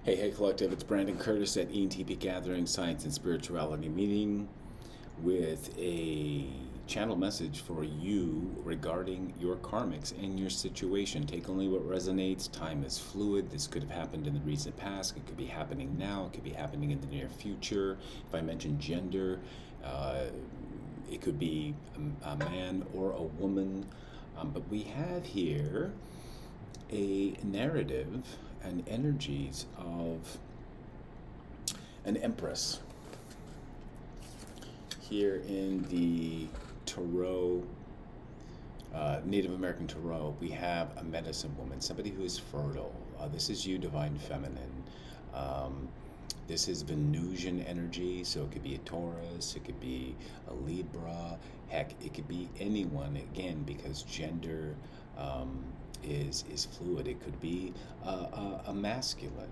Hey, collective, it's Brandon Curtis at Entpgathering Science and Spirituality meeting with a channel message for you regarding your karmics and your situation. Take only what resonates. Time is fluid. This could have happened in the recent past. It could be happening now. It could be happening in the near future. If I mention gender, it could be a man or a woman. But we have here a narrative and energies of an Empress here in the Tarot, Native American Tarot. We have a medicine woman, somebody who is fertile. This is you, divine feminine. This is Venusian energy, so it could be a Taurus, it could be a Libra, heck, it could be anyone, again, because gender is fluid. It could be a masculine.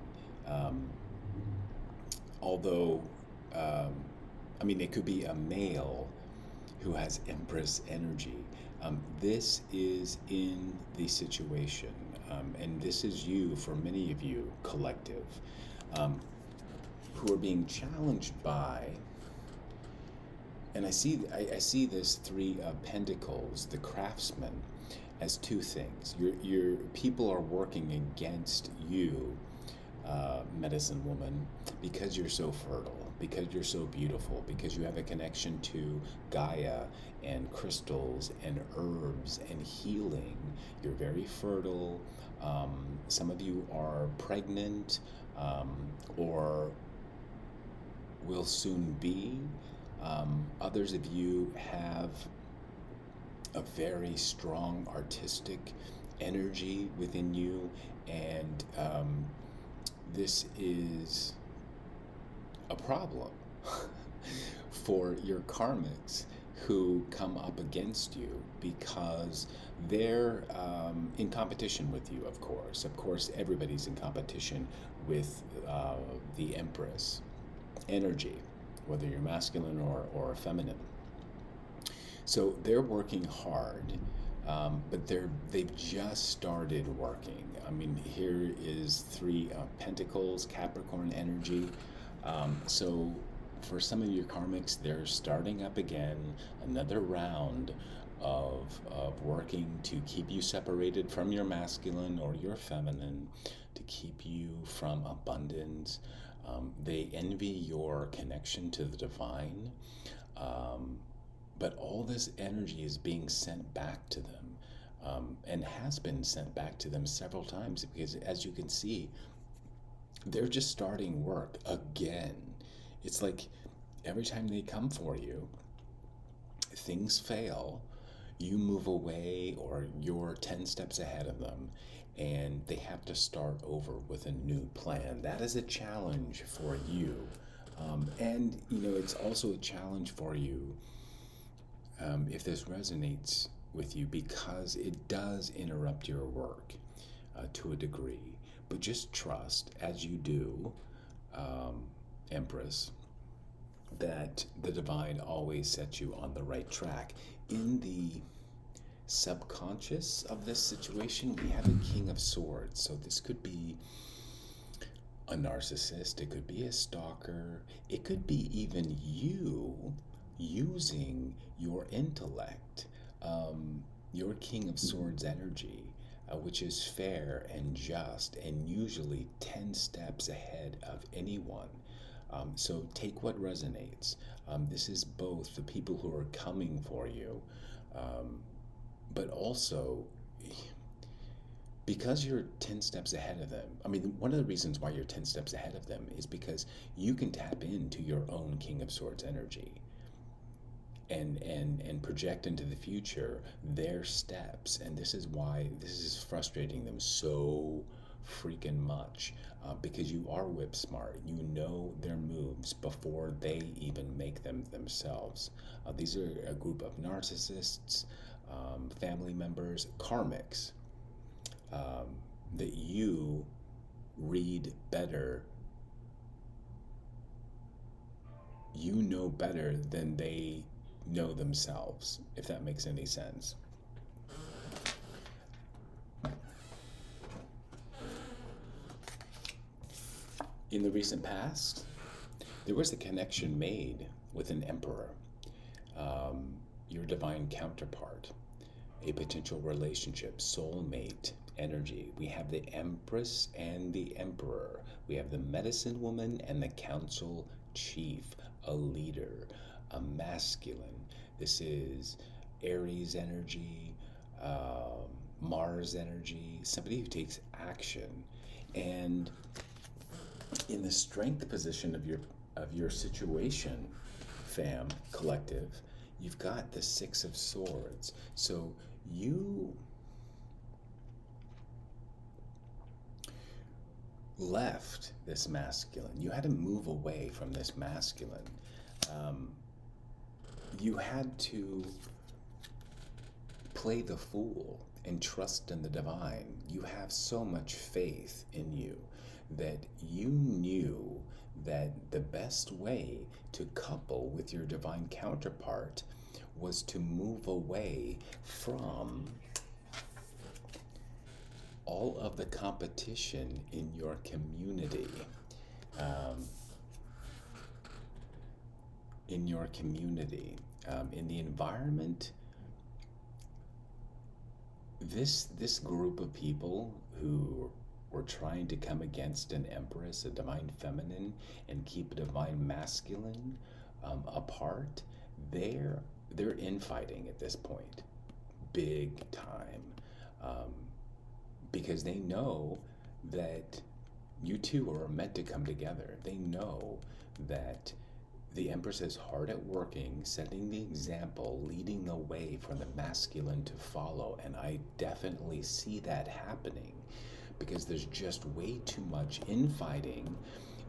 Although, it could be a male who has Empress energy. This is in the situation, and this is you, for many of you, collective, who are being challenged by, and I see this Three of Pentacles, the craftsman, as two things. Your people are working against you, medicine woman, because you're so fertile, because you're so beautiful, because you have a connection to Gaia and crystals and herbs and healing. You're very fertile. Some of you are pregnant, or will soon be. Others of you have a very strong artistic energy within you, and this is a problem for your karmics who come up against you, because they're in competition with you, of course. Of course, everybody's in competition with the Empress energy, whether you're masculine or feminine. So they're working hard, but they've just started working. Here is Three of Pentacles, Capricorn energy. So for some of your karmics, they're starting up again, another round of working to keep you separated from your masculine or your feminine, to keep you from abundance. They envy your connection to the divine. But all this energy is being sent back to them, and has been sent back to them several times, because as you can see, they're just starting work again. It's like every time they come for you, things fail, you move away, or you're 10 steps ahead of them, and they have to start over with a new plan. That is a challenge for you. And it's also a challenge for you, if this resonates with you, because it does interrupt your work to a degree. But just trust, as you do, Empress, that the divine always sets you on the right track. In the subconscious of this situation, we have a King of Swords. So this could be a narcissist, it could be a stalker, it could be even you using your intellect, your King of Swords energy, which is fair and just and usually 10 steps ahead of anyone. So take what resonates. This is both the people who are coming for you, but also because you're 10 steps ahead of them. One of the reasons why you're 10 steps ahead of them is because you can tap into your own King of Swords energy and project into the future their steps. And this is why this is frustrating them so freaking much, because you are whip smart. You know their moves before they even make them themselves. These are a group of narcissists, family members, karmics, that you read better. You know better than they know themselves, if that makes any sense. In the recent past, there was a connection made with an emperor, your divine counterpart, a potential relationship, soulmate energy. We have the Empress and the Emperor. We have the medicine woman and the council chief, a leader, a masculine. This is Aries energy, Mars energy, somebody who takes action. And in the strength position of your situation, fam, collective, you've got the Six of Swords. So you left this masculine. You had to move away from this masculine. You had to play the fool and trust in the divine. You have so much faith in you that you knew that the best way to couple with your divine counterpart was to move away from all of the competition in your community. In the environment, this group of people who were trying to come against an empress, a divine feminine, and keep a divine masculine apart, they're infighting at this point, big time, because they know that you two are meant to come together. They know that the Empress is hard at working, setting the example, leading the way for the masculine to follow. And I definitely see that happening because there's just way too much infighting.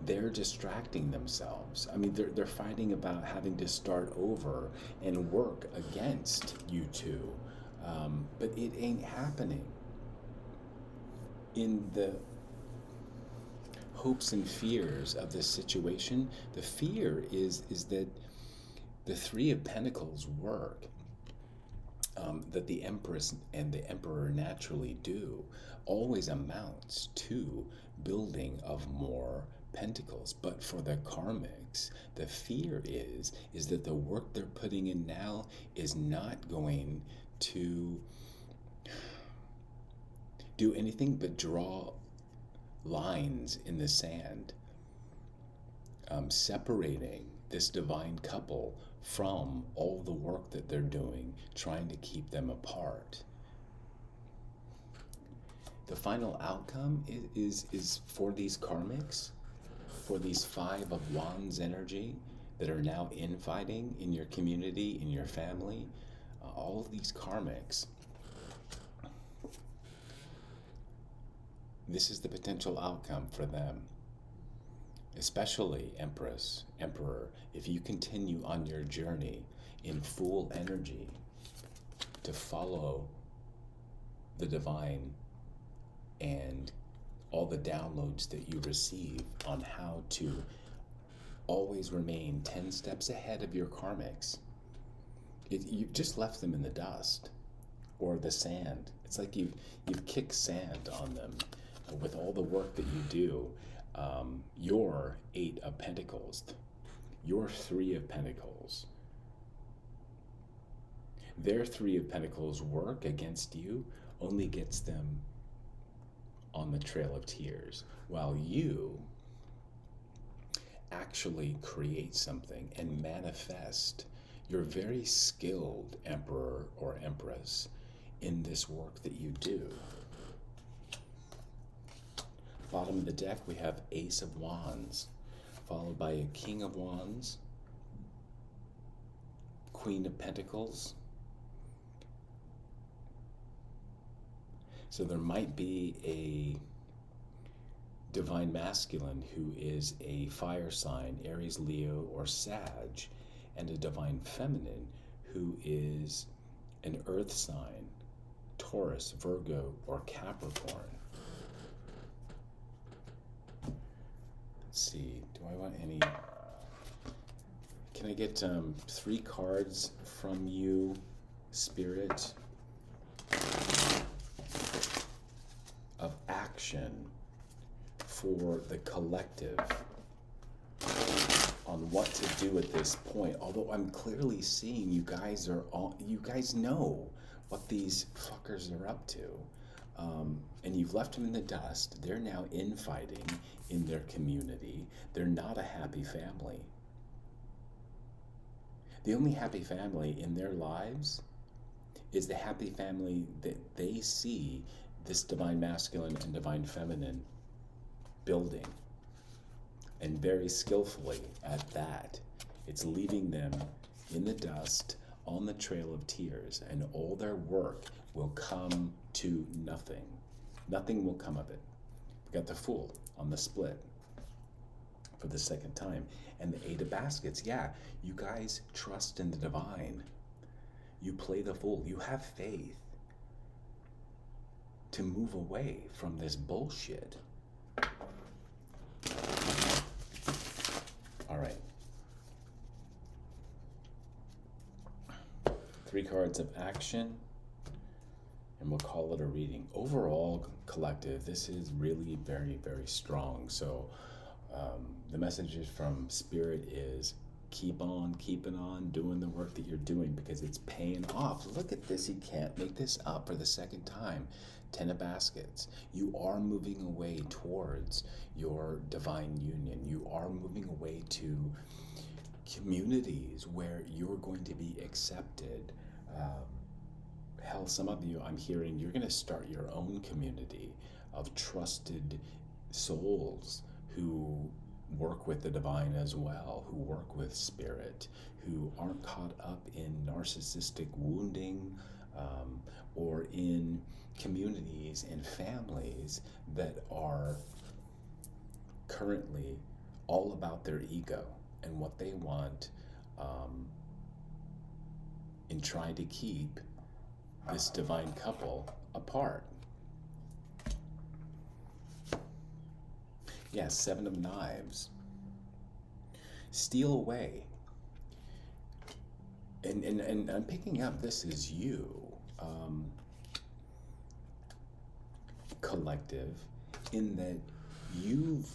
They're distracting themselves. I mean, they're fighting about having to start over and work against you two. But it ain't happening. In the hopes and fears of this situation, the fear is that the Three of Pentacles work, that the Empress and the Emperor naturally do, always amounts to building of more pentacles. But for the Karmics, the fear is that the work they're putting in now is not going to do anything but draw lines in the sand, separating this divine couple from all the work that they're doing, trying to keep them apart. The final outcome is for these Karmics, for these Five of Wands energy that are now infighting in your community, in your family, all of these Karmics. This is the potential outcome for them, especially Empress, Emperor, if you continue on your journey in full energy to follow the divine and all the downloads that you receive on how to always remain 10 steps ahead of your Karmics. You've just left them in the dust or the sand. It's like you've kicked sand on them. With all the work that you do, your Eight of Pentacles, your Three of Pentacles, their Three of Pentacles work against you only gets them on the trail of tears, while you actually create something and manifest. You're very skilled, Emperor or Empress, in this work that you do. Bottom of the deck, we have Ace of Wands, followed by a King of Wands, Queen of Pentacles. So there might be a divine masculine who is a fire sign, Aries, Leo, or Sag, and a divine feminine who is an earth sign, Taurus, Virgo, or Capricorn. Let's see, do I want any, can I get 3 cards from you, Spirit, of action for the collective on what to do at this point. Although I'm clearly seeing you guys know what these fuckers are up to. And you've left them in the dust. They're now infighting in their community. They're not a happy family. The only happy family in their lives is the happy family that they see this divine masculine and divine feminine building. And very skillfully at that. It's leaving them in the dust on the trail of tears, and all their work will come to nothing. Nothing will come of it. We got the Fool on the split for the second time. And the Eight of Baskets. Yeah, you guys trust in the divine. You play the Fool. You have faith to move away from this bullshit. All right. 3 cards of action, and we'll call it a reading. Overall, collective, this is really very, very strong. So the message from Spirit is keep on keeping on doing the work that you're doing, because it's paying off. Look at this. You can't make this up for the second time. 10 of Baskets. You are moving away towards your divine union. You are moving away to communities where you're going to be accepted. Hell, some of you, I'm hearing, you're going to start your own community of trusted souls who work with the divine as well, who work with Spirit, who aren't caught up in narcissistic wounding, or in communities and families that are currently all about their ego and what they want, in trying to keep this divine couple apart. Yeah, 7 of Knives. Steal away. And I'm picking up this is you, collective, in that you've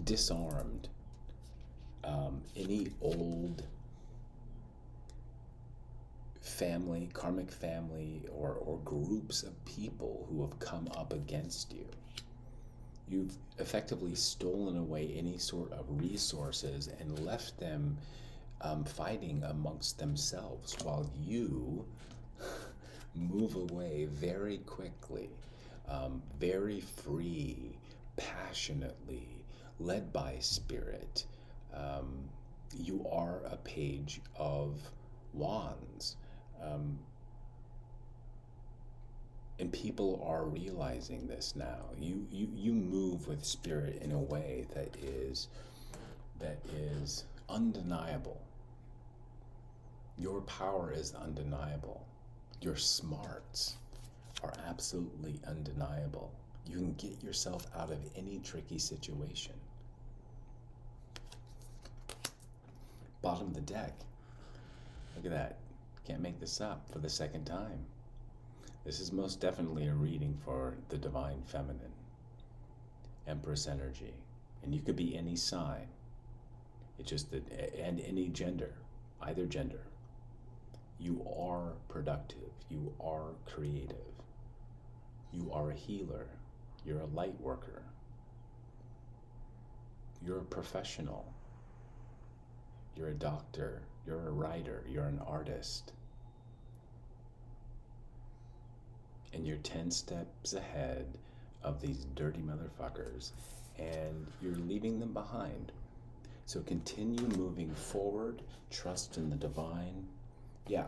disarmed any old family, karmic family, or groups of people who have come up against you. You've effectively stolen away any sort of resources and left them fighting amongst themselves, while you move away very quickly, very free, passionately, led by Spirit. You are a Page of Wands. And people are realizing this now. You move with Spirit in a way that is undeniable. Your power is undeniable. Your smarts are absolutely undeniable. You can get yourself out of any tricky situation. Bottom of the deck. Look at that. Can't make this up for the second time. This is most definitely a reading for the divine feminine, Empress energy. And you could be any sign. It's just that, and any gender, either gender. You are productive. You are creative. You are a healer. You're a light worker. You're a professional. You're a doctor. You're a writer. You're an artist. And you're 10 steps ahead of these dirty motherfuckers, and you're leaving them behind. So continue moving forward, trust in the divine. Yeah.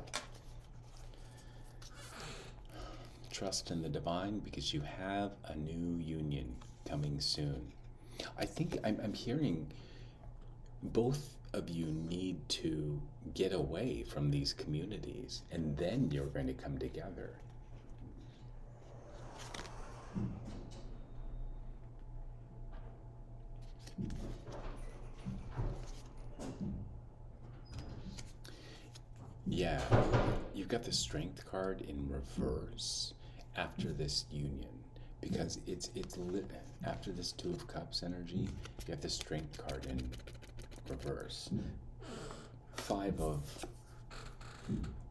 Trust in the divine, because you have a new union coming soon. I think I'm hearing both of you need to get away from these communities, and then you're going to come together. Yeah, you've got the Strength card in reverse after this union, because After this Two of Cups energy, you have the Strength card in reverse. Five of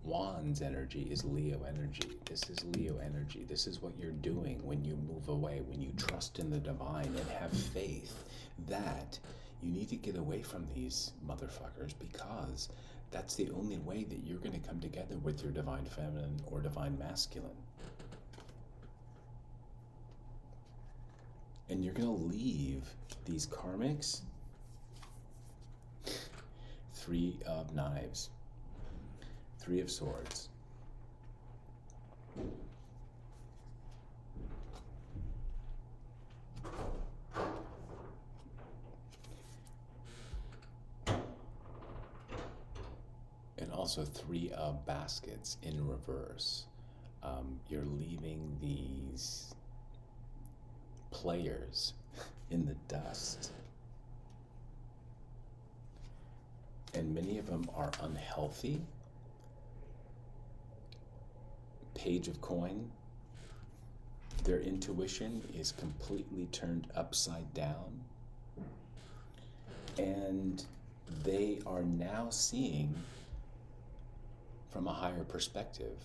Wands energy is Leo energy. This is Leo energy. This is what you're doing when you move away, when you trust in the divine and have faith that you need to get away from these motherfuckers, because that's the only way that you're going to come together with your divine feminine or divine masculine. And you're going to leave these karmics. Three of Knives. Three of Swords. And also Three of Baskets in reverse. You're leaving these players in the dust. And many of them are unhealthy. Page of Coin. Their intuition is completely turned upside down. And they are now seeing from a higher perspective.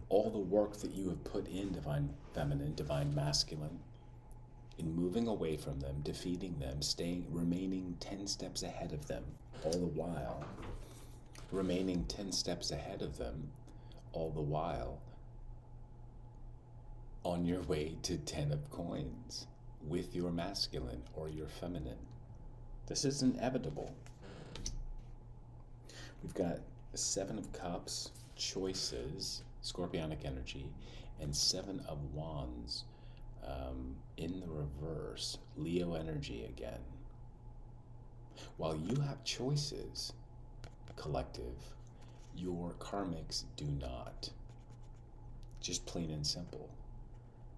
All the work that you have put in divine feminine, divine masculine, in moving away from them, defeating them, remaining 10 steps ahead of them, all the while, remaining 10 steps ahead of them, all the while, on your way to 10 of Coins with your masculine or your feminine. This is inevitable. We've got the Seven of Cups, choices, Scorpionic energy, and Seven of Wands in the reverse, Leo energy again. While you have choices, collective, your karmics do not. Just plain and simple.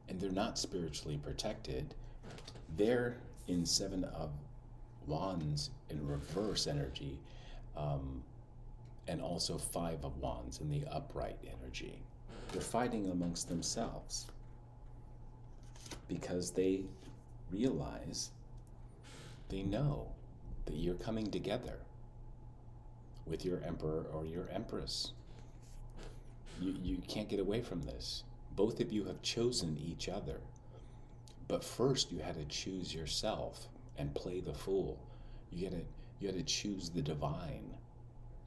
And they're not spiritually protected. They're in Seven of Wands in reverse energy, and also Five of Wands in the upright energy. They're fighting amongst themselves because they realize, they know that you're coming together with your emperor or your empress. You can't get away from this. Both of you have chosen each other. But first you had to choose yourself and play the fool. You had to choose the divine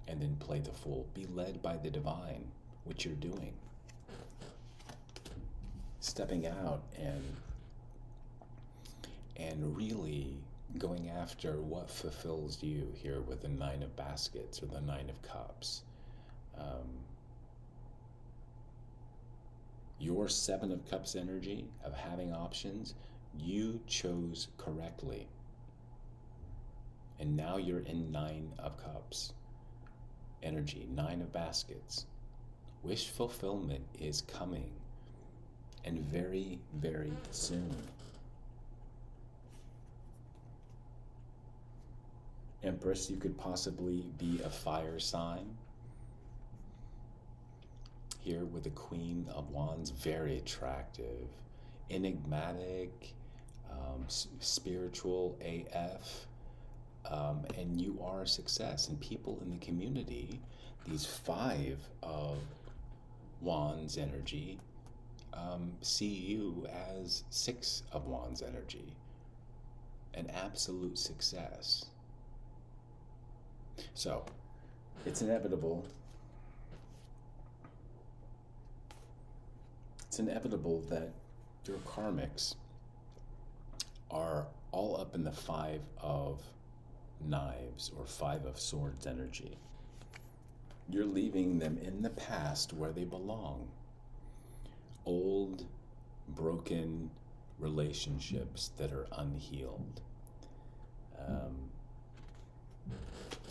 and then play the fool. Be led by the divine, which you're doing. Stepping out and really going after what fulfills you here with the Nine of Baskets or the Nine of Cups. Your Seven of Cups energy of having options, you chose correctly. And now you're in Nine of Cups energy, Nine of Baskets. Wish fulfillment is coming, and very, very soon. Empress, you could possibly be a fire sign. Here with the Queen of Wands, very attractive, enigmatic, spiritual AF, and you are a success. And people in the community, these Five of Wands energy, see you as Six of Wands energy, an absolute success. So, it's inevitable. It's inevitable that your karmics are all up in the Five of Knives or Five of Swords energy. You're leaving them in the past where they belong. Old, broken relationships that are unhealed.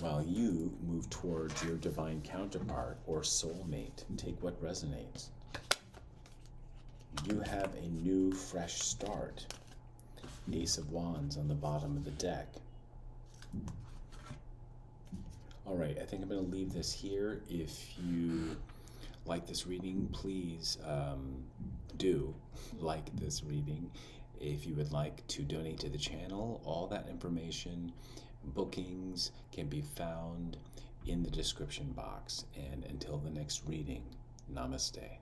While you move towards your divine counterpart or soulmate, take what resonates. You have a new, fresh start. Ace of Wands on the bottom of the deck. All right, I think I'm going to leave this here. If you like this reading, please do like this reading. If you would like to donate to the channel, all that information, bookings, can be found in the description box. And until the next reading, namaste.